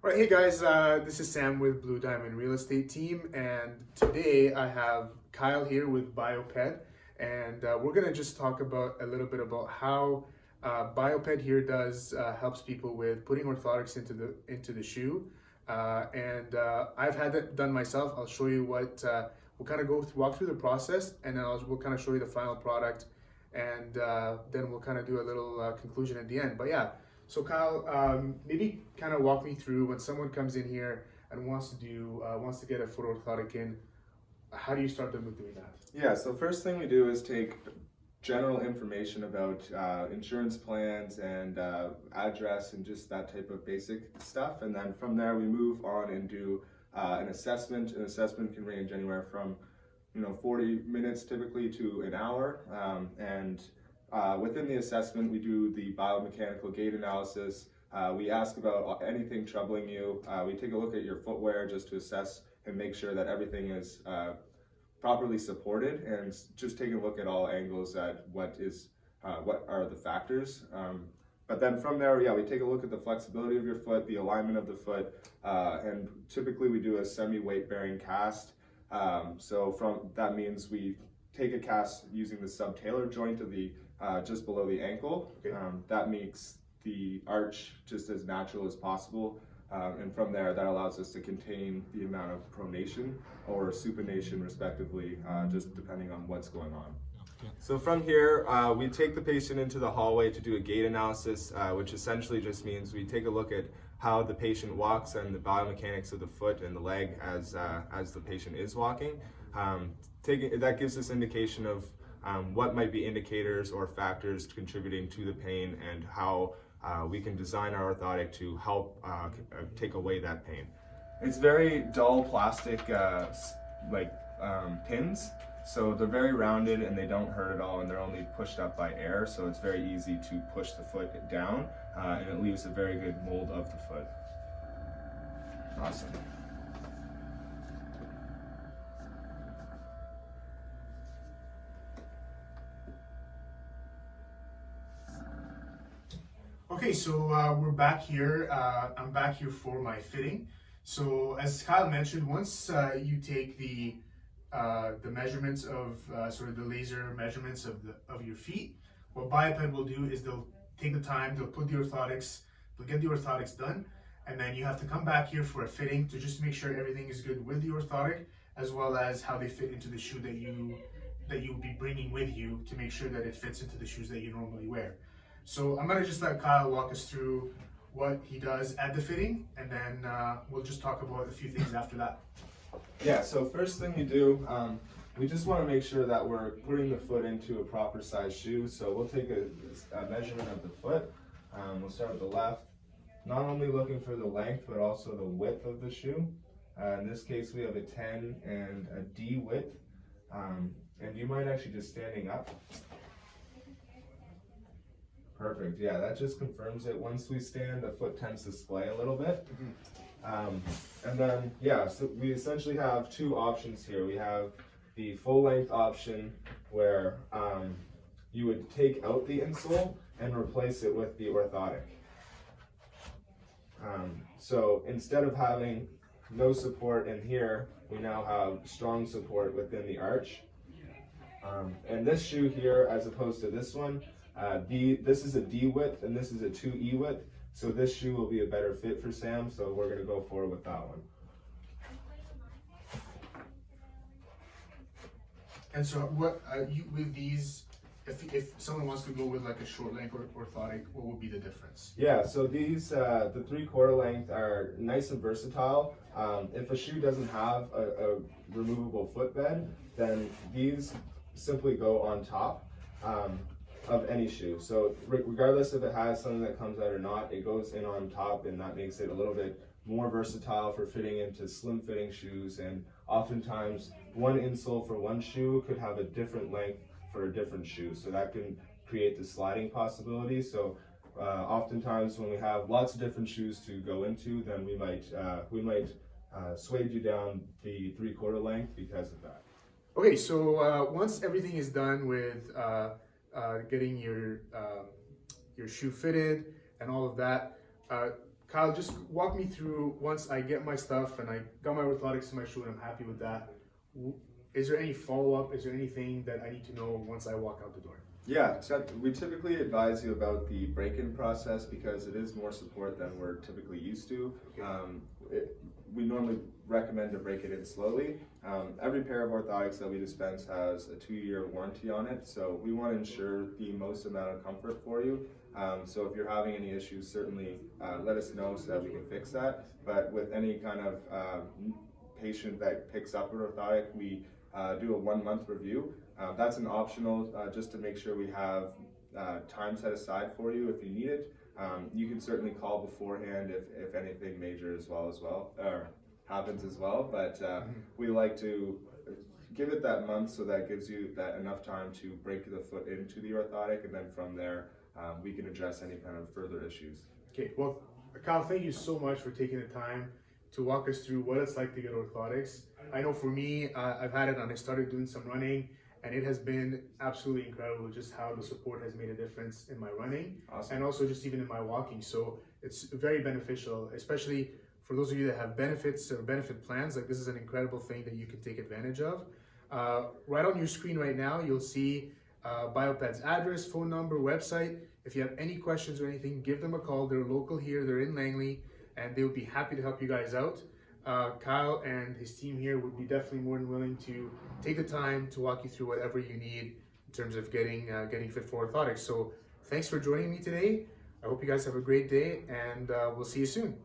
All right, hey guys, this is Sam with Blue Diamond Real Estate Team, and today I have Kyle here with BioPed, and we're gonna just talk about a little bit about how BioPed here does helps people with putting orthotics into the shoe, and I've had that done myself. I'll show you what we'll kind of walk through the process, and then we'll kind of show you the final product, and then we'll kind of do a little conclusion at the end. But yeah. So Kyle, maybe kind of walk me through when someone comes in here and wants to get a foot orthotic in. How do you start them with doing that? Yeah, so first thing we do is take general information about insurance plans and address and just that type of basic stuff. And then from there we move on and do an assessment. An assessment can range anywhere from 40 minutes typically to an hour. Within the assessment, we do the biomechanical gait analysis. We ask about anything troubling you. We take a look at your footwear just to assess and make sure that everything is properly supported, and just take a look at all angles at what are the factors. But then from there, yeah, we take a look at the flexibility of your foot, the alignment of the foot, and typically we do a semi-weight bearing cast. That means we take a cast using the subtalar joint of the just below the ankle. Okay. That makes the arch just as natural as possible. And from there, that allows us to contain the amount of pronation or supination respectively, just depending on what's going on. So from here, we take the patient into the hallway to do a gait analysis, which essentially just means we take a look at how the patient walks and the biomechanics of the foot and the leg as the patient is walking. That gives us indication of what might be indicators or factors contributing to the pain, and how we can design our orthotic to help take away that pain. It's very dull plastic pins, so they're very rounded and they don't hurt at all, and they're only pushed up by air, so it's very easy to push the foot down, and it leaves a very good mold of the foot. Awesome. Okay, so we're back here. I'm back here for my fitting. So as Kyle mentioned, once you take the measurements of sort of the laser measurements of your feet, what BioPed will do is they'll take the time, they'll put the orthotics, they'll get the orthotics done, and then you have to come back here for a fitting to just make sure everything is good with the orthotic, as well as how they fit into the shoe that you will be bringing with you, to make sure that it fits into the shoes that you normally wear. So I'm gonna just let Kyle walk us through what he does at the fitting, and then we'll just talk about a few things after that. Yeah, so first thing we do, we just want to make sure that we're putting the foot into a proper size shoe. So we'll take a measurement of the foot. We'll start with the left, not only looking for the length, but also the width of the shoe. In this case, we have a 10 and a D width. And you mind actually just standing up? Perfect, yeah, that just confirms it. Once we stand, the foot tends to splay a little bit. And then, yeah, so we essentially have two options here. We have the full length option where you would take out the insole and replace it with the orthotic. So instead of having no support in here, we now have strong support within the arch. And this shoe here, as opposed to this one, this is a D width and this is a 2E width, so this shoe will be a better fit for Sam, so we're going to go forward with that one. And so what with these, if someone wants to go with like a short length orthotic, what would be the difference? Yeah, so these, the 3/4 length are nice and versatile. If a shoe doesn't have a removable footbed, then these simply go on top of any shoe. So regardless if it has something that comes out or not, it goes in on top, and that makes it a little bit more versatile for fitting into slim fitting shoes. And oftentimes one insole for one shoe could have a different length for a different shoe, so that can create the sliding possibility. So oftentimes when we have lots of different shoes to go into, then we might sway you down the 3/4 length because of that. Okay, so once everything is done with getting your shoe fitted and all of that, Kyle, just walk me through once I get my stuff and I got my orthotics in my shoe and I'm happy with that. Is there any follow-up? Is there anything that I need to know once I walk out the door? Yeah, so we typically advise you about the break-in process because it is more support than we're typically used to. Okay. We normally recommend to break it in slowly. Every pair of orthotics that we dispense has a 2-year warranty on it, so we want to ensure the most amount of comfort for you. So if you're having any issues, certainly let us know so that we can fix that. But with any kind of patient that picks up an orthotic, we do a 1-month review. That's an optional, just to make sure we have time set aside for you if you need it. You can certainly call beforehand if anything major happens as well. But we like to give it that month so that gives you that enough time to break the foot into the orthotic, and then from there we can address any kind of further issues. Okay, well, Kyle, thank you so much for taking the time to walk us through what it's like to get orthotics. I know for me, I've had it and I started doing some running, and it has been absolutely incredible just how the support has made a difference in my running. Awesome. And also just even in my walking. So it's very beneficial, especially for those of you that have benefits or benefit plans. Like, this is an incredible thing that you can take advantage of. Right on your screen right now, you'll see BioPed's address, phone number, website. If you have any questions or anything, give them a call. They're local here, they're in Langley, and they would be happy to help you guys out. Kyle and his team here would be definitely more than willing to take the time to walk you through whatever you need in terms of getting fit for orthotics. So thanks for joining me today. I hope you guys have a great day, and we'll see you soon.